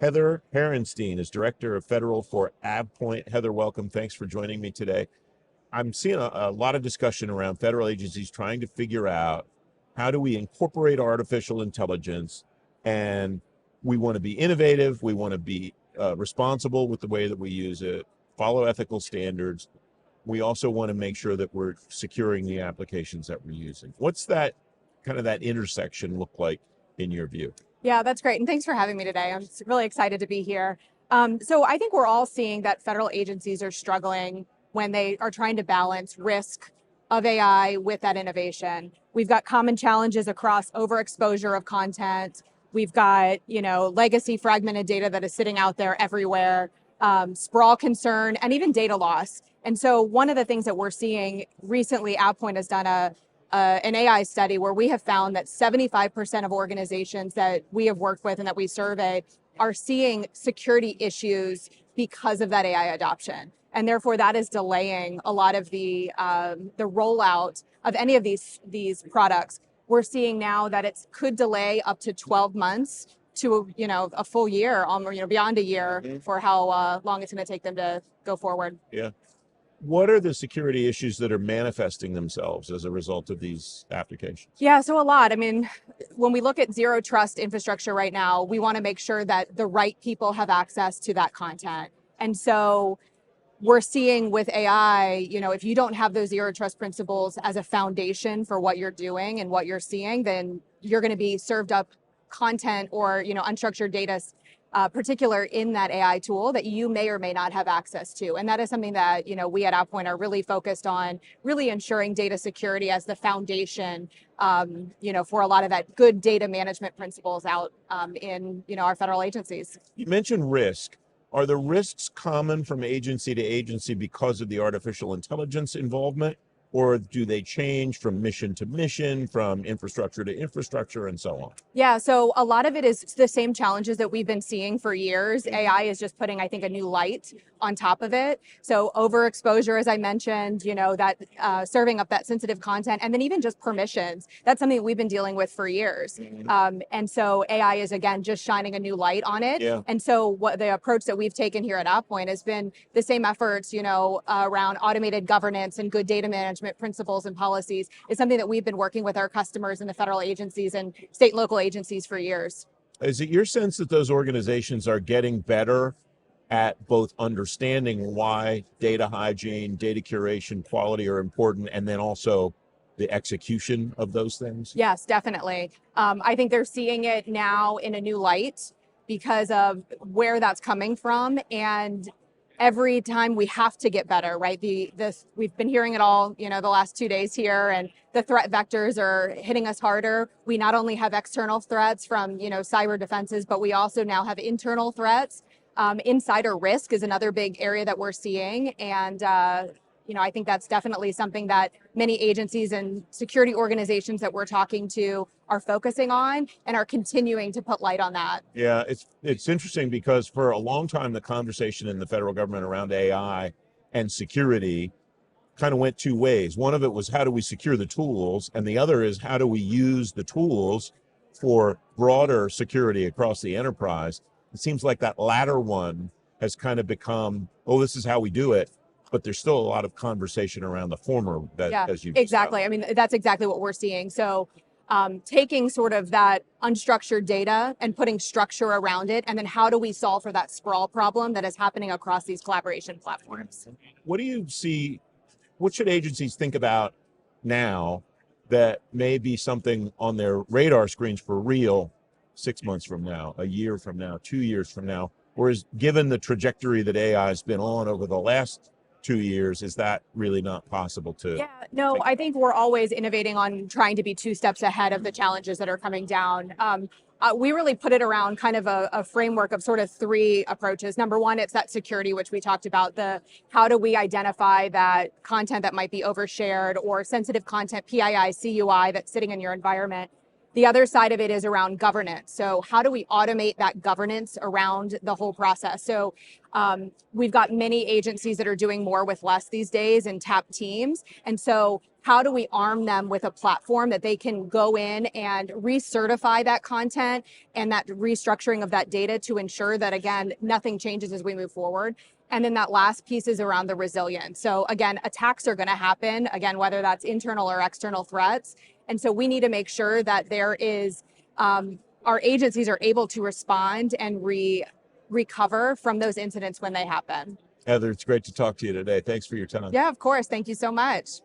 Heather Harinstein is Director of Federal for AvePoint. Heather, welcome. Thanks for joining me today. I'm seeing a lot of discussion around federal agencies trying to figure out how do we incorporate artificial intelligence, and we want to be innovative, we want to be responsible with the way that we use it, follow ethical standards. We also want to make sure that we're securing the applications that we're using. What's that intersection look like in your view? Yeah, that's great. And thanks for having me today. I'm really excited to be here. So I think we're all seeing that federal agencies are struggling when they are trying to balance risk of AI with that innovation. We've got common challenges across overexposure of content. We've got, legacy fragmented data that is sitting out there everywhere, sprawl concern, and even data loss. And so one of the things that we're seeing recently, AvePoint has done an AI study where we have found that 75% of organizations that we have worked with and that we survey are seeing security issues because of that AI adoption. And therefore that is delaying a lot of the rollout of any of these products. We're seeing now that it could delay up to 12 months to a full year, beyond a year for how long it's going to take them to go forward. Yeah. What are the security issues that are manifesting themselves as a result of these applications? Yeah, so a lot. I mean, when we look at zero trust infrastructure right now, we want to make sure that the right people have access to that content. And so we're seeing with AI, if you don't have those zero trust principles as a foundation for what you're doing and what you're seeing, then you're going to be served up content or, unstructured data particular in that AI tool that you may or may not have access to. And that is something that, we at AvePoint are really focused on, really ensuring data security as the foundation, for a lot of that good data management principles out in, our federal agencies. You mentioned risk. Are the risks common from agency to agency because of the artificial intelligence involvement? Or do they change from mission to mission, from infrastructure to infrastructure, and so on? Yeah, so a lot of it is the same challenges that we've been seeing for years. AI is just putting, I think, a new light on top of it. So overexposure, as I mentioned, that serving up that sensitive content, and then even just permissions. That's something that we've been dealing with for years. And so AI is, again, just shining a new light on it. Yeah. And so what the approach that we've taken here at AvePoint has been the same efforts, around automated governance and good data management principles and policies is something that we've been working with our customers in the federal agencies and state and local agencies for years. Is it your sense that those organizations are getting better at both understanding why data hygiene, data curation, quality are important, and then also the execution of those things? Yes, definitely. I think they're seeing it now in a new light because of where that's coming from, and every time we have to get better, right? We've been hearing it all, the last 2 days here, and the threat vectors are hitting us harder. We not only have external threats from, cyber defenses, but we also now have internal threats. Insider risk is another big area that we're seeing. And, I think that's definitely something that many agencies and security organizations that we're talking to are focusing on and are continuing to put light on that. Yeah, it's interesting because for a long time, the conversation in the federal government around AI and security kind of went two ways. One of it was how do we secure the tools, and the other is how do we use the tools for broader security across the enterprise. It seems like that latter one has kind of become, this is how we do it. But there's still a lot of conversation around the former as you exactly. I mean, that's exactly what we're seeing. So taking sort of that unstructured data and putting structure around it, and then how do we solve for that sprawl problem that is happening across these collaboration platforms? What do you see, what should agencies think about now that may be something on their radar screens for real 6 months from now, a year from now, 2 years from now? Or is, given the trajectory that AI has been on over the last 2 years, is that really not possible to? Yeah, no, I think we're always innovating on trying to be 2 steps ahead of the challenges that are coming down. We really put it around kind of a framework of sort of 3 approaches. Number one, it's that security, which we talked about, how do we identify that content that might be overshared or sensitive content, PII, CUI, that's sitting in your environment. The other side of it is around governance. So how do we automate that governance around the whole process? So we've got many agencies that are doing more with less these days and tap teams. And so how do we arm them with a platform that they can go in and recertify that content and that restructuring of that data to ensure that, again, nothing changes as we move forward. And then that last piece is around the resilience. So again, attacks are going to happen, again, whether that's internal or external threats. And so we need to make sure that there is, our agencies are able to respond and recover from those incidents when they happen. Heather, it's great to talk to you today. Thanks for your time. Yeah, of course. Thank you so much.